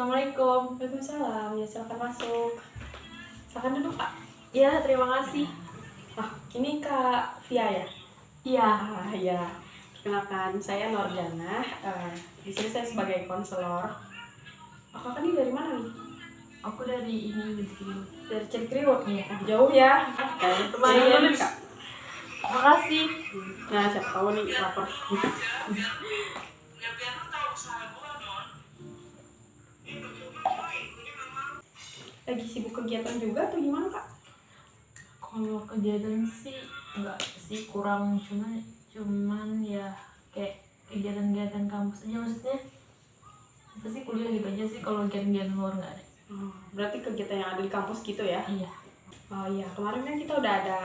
Assalamualaikum. Waalaikumsalam, ya silakan masuk. Silakan duduk Kak. Ya, terima kasih. Ini Kak Via ya? Iya. Ya. Kenalkan, saya Nordana. Di sini saya sebagai konselor. Kakak ini dari mana nih? Aku dari ini begini. Dari Cikriwut. Iya. Jauh ya. Lumayan. Dulu, Kak. Makasih. Nah, siapa tahu nih lapar. Lagi sibuk kegiatan juga atau gimana Kak? Kalau kegiatan sih enggak sih, kurang, cuman ya kayak kegiatan-kegiatan kampus aja, maksudnya apa sih, kuliah gitu aja sih. Kalau kegiatan luar nggak ada. Berarti kegiatan yang ada di kampus gitu ya? Iya. Oh iya, kemarin kan kita udah ada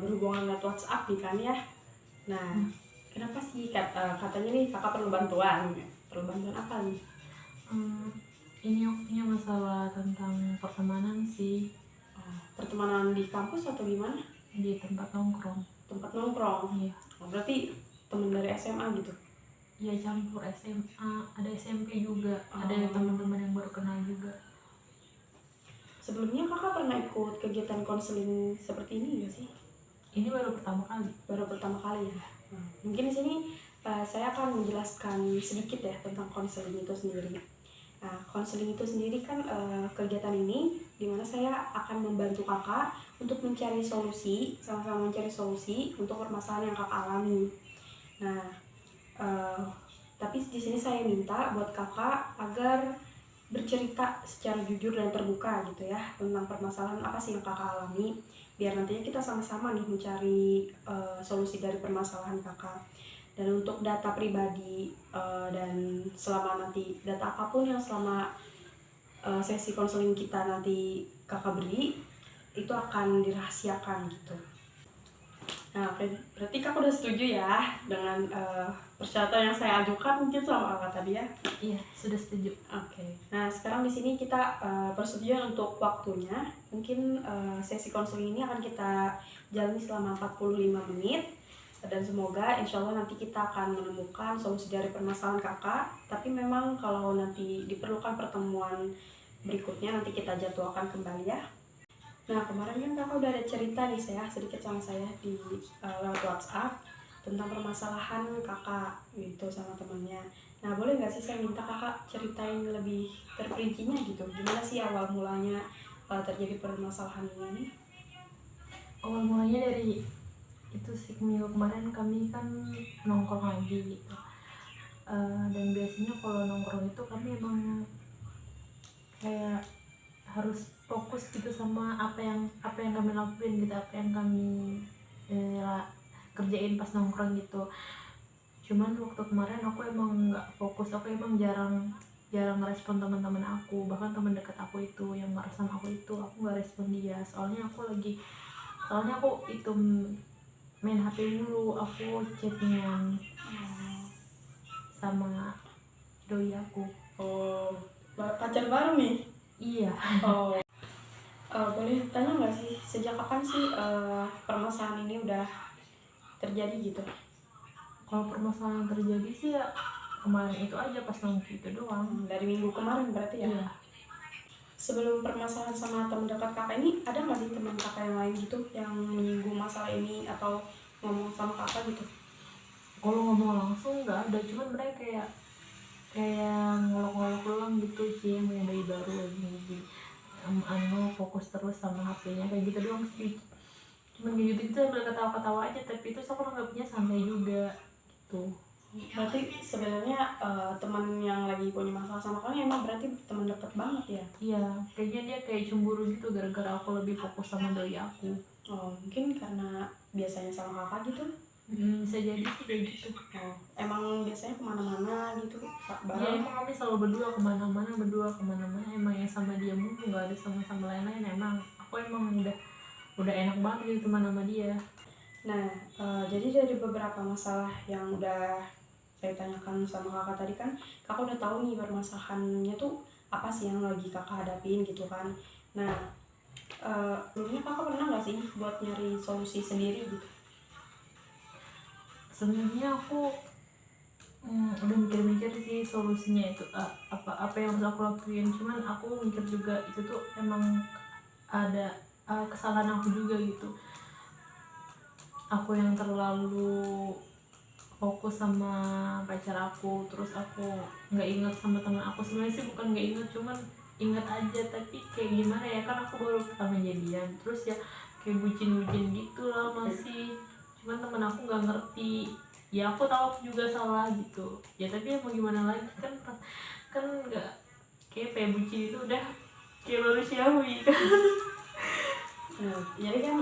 berhubungan lewat WhatsApp nih kan ya. Nah, kenapa sih katanya nih kakak perlu bantuan? Perlu bantuan apa nih? Ini aku punya masalah tentang pertemanan sih. Pertemanan di kampus atau gimana? Di tempat nongkrong. Tempat nongkrong? Iya. Berarti teman dari SMA gitu? Iya, campur SMA, ada SMP juga, ada teman-teman yang baru kenal juga. Sebelumnya kakak pernah ikut kegiatan konseling seperti ini nggak sih? Ini baru pertama kali. Baru pertama kali ya. Mungkin di sini saya akan menjelaskan sedikit ya tentang konseling itu sendiri. Nah, konseling itu sendiri kan kegiatan ini dimana saya akan membantu kakak untuk mencari solusi, sama-sama mencari solusi untuk permasalahan yang kakak alami. Nah, tapi di sini saya minta buat kakak agar bercerita secara jujur dan terbuka gitu ya tentang permasalahan apa sih yang kakak alami, biar nantinya kita sama-sama nih mencari solusi dari permasalahan kakak. Dan untuk data pribadi dan selama nanti data apapun yang selama sesi konseling kita nanti kakak beri itu akan dirahasiakan gitu. Nah, berarti kakak udah setuju ya dengan persyaratan yang saya ajukan mungkin sama kakak tadi ya? Iya, sudah setuju. Oke. Nah, sekarang di sini kita persetujuan untuk waktunya. Mungkin sesi konseling ini akan kita jalani selama 45 menit. Dan semoga insya Allah nanti kita akan menemukan solusi dari permasalahan kakak. Tapi memang kalau nanti diperlukan pertemuan berikutnya nanti kita jadwalkan kembali ya. Nah, kemarin kan kakak udah ada cerita nih sedikit sama saya di lewat WhatsApp tentang permasalahan kakak gitu sama temennya. Nah, boleh nggak sih saya minta kakak ceritain lebih terperincinya gitu, gimana sih awal mulanya terjadi permasalahan ini? Awal mulanya dari itu sih, minggu kemarin kami kan nongkrong lagi gitu. Dan biasanya kalau nongkrong itu kami emang kayak harus fokus gitu sama apa yang kami lakuin gitu, apa yang kami kerjain pas nongkrong gitu. Cuman waktu kemarin aku emang nggak fokus, aku emang jarang ngerespon teman-teman aku, bahkan teman dekat aku itu yang marah sama aku itu aku nggak respon dia, soalnya aku itu main HP dulu, aku chattingan sama doi aku. Pacar baru nih? Iya. Boleh tanya nggak sih sejak kapan sih permasalahan ini udah terjadi gitu? Kalau permasalahan terjadi sih ya kemarin itu aja, pas nongki itu doang. Dari minggu kemarin berarti ya? Iya. Sebelum permasalahan sama teman dekat kakak ini, ada nggak sih teman kakak yang lain gitu yang menyinggung masalah ini atau ngomong sama kakak gitu? Kalau ngomong langsung nggak ada, cuman mereka kayak ngolok-ngolok ulang gitu sih, yang punya bayi baru lagi fokus terus sama HP-nya, kayak gitu doang sih. Cuman kayak gitu sambil ketawa-ketawa aja, tapi itu aku anggapnya santai juga gitu. Berarti sebenarnya teman yang lagi punya masalah sama kamu emang berarti teman dekat banget ya? Iya, kayaknya dia kayak cemburu gitu gara-gara aku lebih fokus sama doi aku. Mungkin karena biasanya sama kakak gitu? Bisa jadi sih kayak gitu. Emang biasanya kemana-mana gitu bareng? Ya emang kami selalu berdua kemana-mana, emang yang sama dia mulu, nggak ada sama lain-lain. Emang aku emang udah enak banget gitu teman sama dia. Nah, jadi dari beberapa masalah yang udah saya tanyakan sama kakak tadi kan, kakak udah tahu nih permasalahannya tuh apa sih yang lagi kakak hadapin gitu kan. Nah, dulunya kakak pernah nggak sih buat nyari solusi sendiri gitu? Sebenarnya aku udah mikir-mikir sih solusinya itu apa apa yang harus aku lakuin. Cuman aku mikir juga itu tuh emang ada kesalahan aku juga gitu. Aku yang terlalu fokus sama pacar aku, terus aku nggak inget sama teman aku. Sebenarnya sih bukan nggak inget, cuman inget aja, tapi kayak gimana ya, kan aku baru pertama jadian, terus ya kayak bucin-bucin gitu lah masih. Cuman temen aku nggak ngerti, ya aku tahu aku juga salah gitu ya, tapi ya mau gimana lagi, kan nggak kayak bucin itu udah kayak manusiawi kan. Jadi kan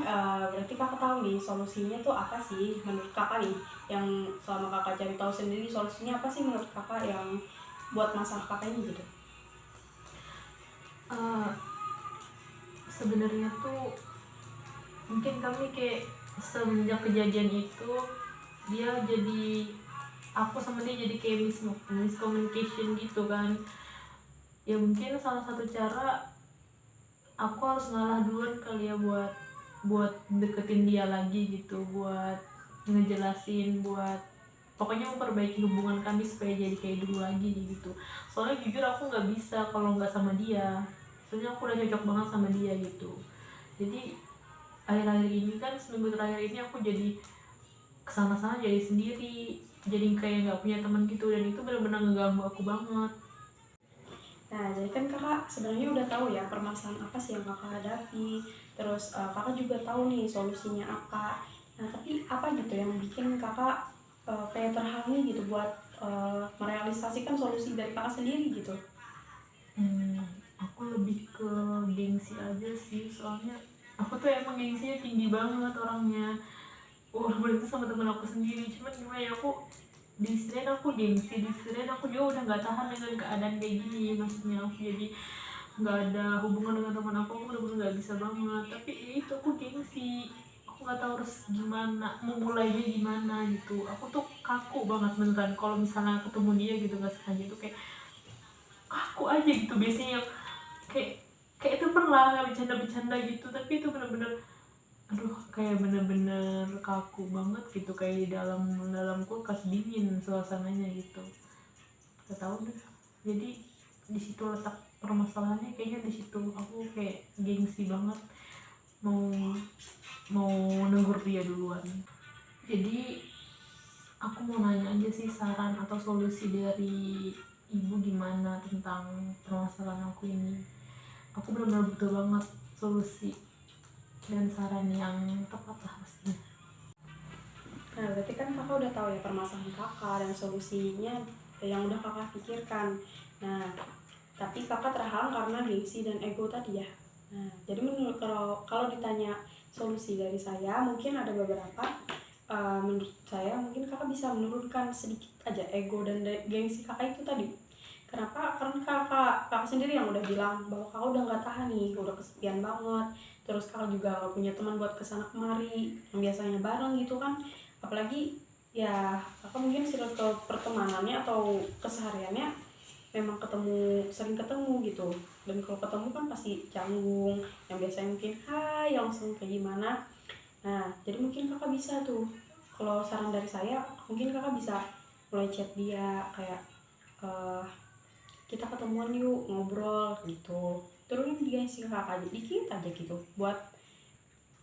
berarti kakak tahu nih solusinya tuh apa sih menurut kakak nih, yang selama kakak cari tahu sendiri solusinya apa sih menurut kakak yang buat masalah kakak ini gitu. Sebenarnya tuh mungkin kami kayak semenjak kejadian itu dia jadi, aku sama dia jadi kayak miscommunication gitu kan. Ya mungkin salah satu cara aku harus ngalah duluan kali ya, buat deketin dia lagi gitu, buat ngejelasin, buat pokoknya memperbaiki hubungan kami supaya jadi kayak dulu lagi gitu. Soalnya jujur aku nggak bisa kalau nggak sama dia, soalnya aku udah cocok banget sama dia gitu. Jadi akhir-akhir ini kan, seminggu terakhir ini aku jadi kesana-sana jadi sendiri, jadi kayak nggak punya teman gitu, dan itu benar-benar ngeganggu aku banget. Nah, jadi kan kakak sebenarnya udah tahu ya permasalahan apa sih yang kakak hadapi, terus kakak juga tahu nih solusinya apa. Nah, tapi apa gitu yang bikin kakak kayak terhalang gitu buat merealisasikan solusi dari kakak sendiri gitu? Aku lebih ke gengsi aja sih, soalnya aku tuh emang gengsinya tinggi banget orangnya. Walaupun itu sama temen aku sendiri, cuman gimana ya, aku di sini aku gengsi, di sini aku juga udah nggak tahan dengan keadaan kayak gini. Maksudnya aku jadi nggak ada hubungan dengan teman aku bener-bener nggak bisa banget. Tapi ya itu, aku gengsi, aku nggak tahu harus gimana, mau mulainya gimana gitu. Aku tuh kaku banget beneran kalau misalnya ketemu dia gitu, nggak sengaja tuh kayak kaku aja gitu. Biasanya yang kayak itu pernah bercanda-bercanda gitu, tapi itu bener-bener aduh, kayak bener-bener kaku banget gitu, kayak di dalam kulkas dingin suasananya gitu. Gak tau deh, jadi di situ letak permasalahannya, kayaknya di situ aku kayak gengsi banget mau mau negur dia duluan. Jadi aku mau nanya aja sih, saran atau solusi dari ibu gimana tentang permasalahan aku ini. Aku benar-benar butuh banget solusi dan saran yang tepat lah pastinya. Nah, berarti kan kakak udah tahu ya permasalahan kakak dan solusinya yang udah kakak pikirkan. Nah, tapi kakak terhalang karena gengsi dan ego tadi ya. Nah, jadi menurut kalau ditanya solusi dari saya, mungkin ada beberapa. Menurut saya mungkin kakak bisa menurunkan sedikit aja ego dan gengsi kakak itu tadi. Kenapa? Karena kakak sendiri yang udah bilang bahwa kakak udah nggak tahan nih, udah kesepian banget. Terus kakak juga nggak punya teman buat kesana kemari yang biasanya bareng gitu kan. Apalagi ya kakak mungkin circle pertemanannya atau kesehariannya memang sering ketemu gitu. Dan kalau ketemu kan pasti canggung, yang biasanya mungkin hai langsung kayak gimana. Nah, jadi mungkin kakak bisa tuh, kalau saran dari saya mungkin kakak bisa mulai chat dia kayak kita ketemuan yuk ngobrol gitu, turunin dia sih kakak aja dikit aja gitu buat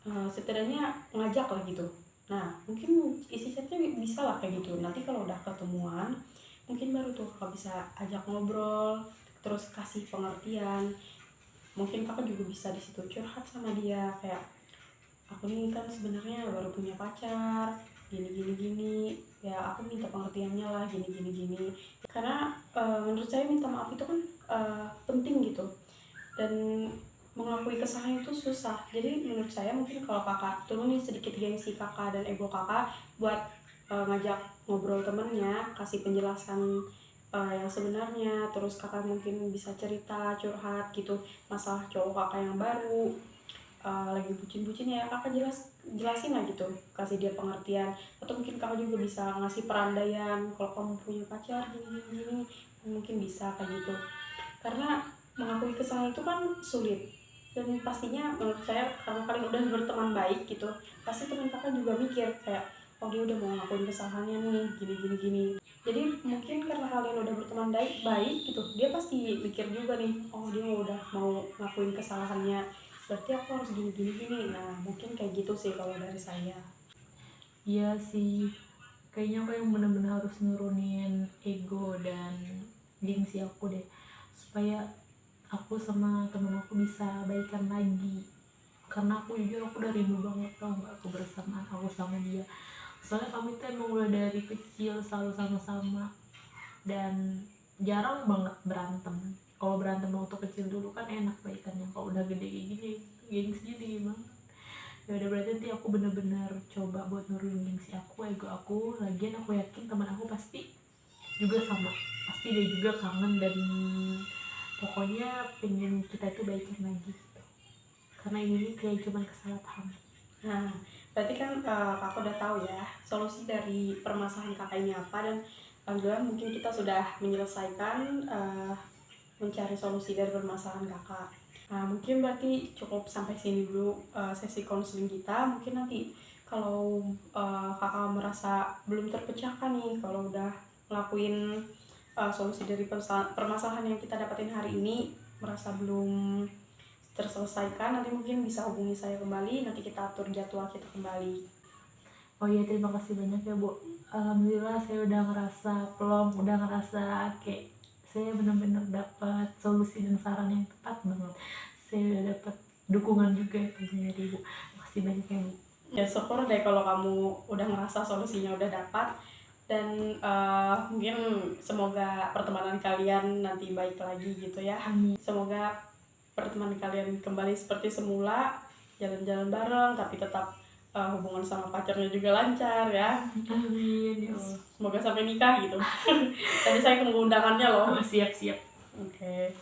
setidaknya ngajak lah gitu. Nah, mungkin isi chatnya bisa lah kayak gitu. Nanti kalau udah ketemuan mungkin baru tuh kakak bisa ajak ngobrol, terus kasih pengertian. Mungkin kakak juga bisa di situ curhat sama dia kayak, aku nih kan sebenarnya baru punya pacar gini ya, aku minta pengertiannya lah gini. Karena menurut saya minta maaf itu kan penting gitu, dan mengakui kesalahan itu susah. Jadi menurut saya mungkin kalau kakak turunin sedikit gengsi kakak dan ego kakak buat ngajak ngobrol temennya, kasih penjelasan yang sebenarnya. Terus kakak mungkin bisa cerita curhat gitu masalah cowok kakak yang baru lagi bucin-bucin ya, kakak jelasin lah gitu, kasih dia pengertian. Atau mungkin kakak juga bisa ngasih perandaian kalau kamu punya pacar gini, mungkin bisa kayak gitu. Karena mengakui kesalahan itu kan sulit, dan pastinya menurut saya karena kalian udah berteman baik gitu, pasti teman kakak juga mikir kayak, oh dia udah mau ngakuin kesalahannya nih gini. Jadi mungkin karena kalian udah berteman teman baik gitu, dia pasti mikir juga nih, oh dia udah mau ngakuin kesalahannya, berarti aku harus gini gini gini. Nah mungkin kayak gitu sih kalau dari saya. Iya sih, kayaknya aku yang bener-bener harus nurunin ego dan gengsi aku deh, supaya aku sama temen aku bisa baikan lagi. Karena aku jujur aku udah rindu banget tau gak kebersamaan aku sama dia. Soalnya kami tuh emang udah dari kecil selalu sama-sama dan jarang banget berantem. Kalau berantem waktu kecil dulu kan enak baikannya, kalau udah gede kayak gini gengsinya tinggi banget. Ya udah, berarti nanti aku bener-bener coba buat nurunin gengsi aku, ego aku. Lagian aku yakin teman aku pasti juga sama, pasti dia juga kangen dan pokoknya pengen kita itu baikin lagi gitu. Karena ini kayak cuman kesalahan. Nah berarti kan kakak udah tahu ya solusi dari permasalahan kakak ini apa, dan alhamdulillah mungkin kita sudah menyelesaikan mencari solusi dari permasalahan kakak. Nah mungkin berarti cukup sampai sini dulu sesi konseling kita. Mungkin nanti kalau kakak merasa belum terpecahkan nih, kalau udah ngelakuin solusi dari permasalahan yang kita dapatin hari ini merasa belum terselesaikan, nanti mungkin bisa hubungi saya kembali, nanti kita atur jadwal kita kembali. Oh iya, terima kasih banyak ya Bu. Alhamdulillah saya udah ngerasa plong, udah ngerasa kayak saya benar-benar dapat solusi dan saran yang tepat banget. Saya udah dapat dukungan juga ya dari Bu. Makasih banyak ya Bu. Ya syukur deh kalau kamu udah ngerasa solusinya udah dapat, dan mungkin semoga pertemanan kalian nanti baik lagi gitu ya. Amin. Semoga pertemanan kalian kembali seperti semula, jalan-jalan bareng tapi tetap hubungan sama pacarnya juga lancar ya. Amin. Yes. Semoga sampai nikah gitu. Tadi saya tunggu undangannya loh. Siap. Oke.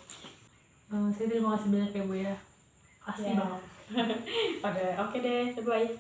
Saya terima kasih banyak ya Bu ya. Kasih Ya. banget. Oke deh, bye.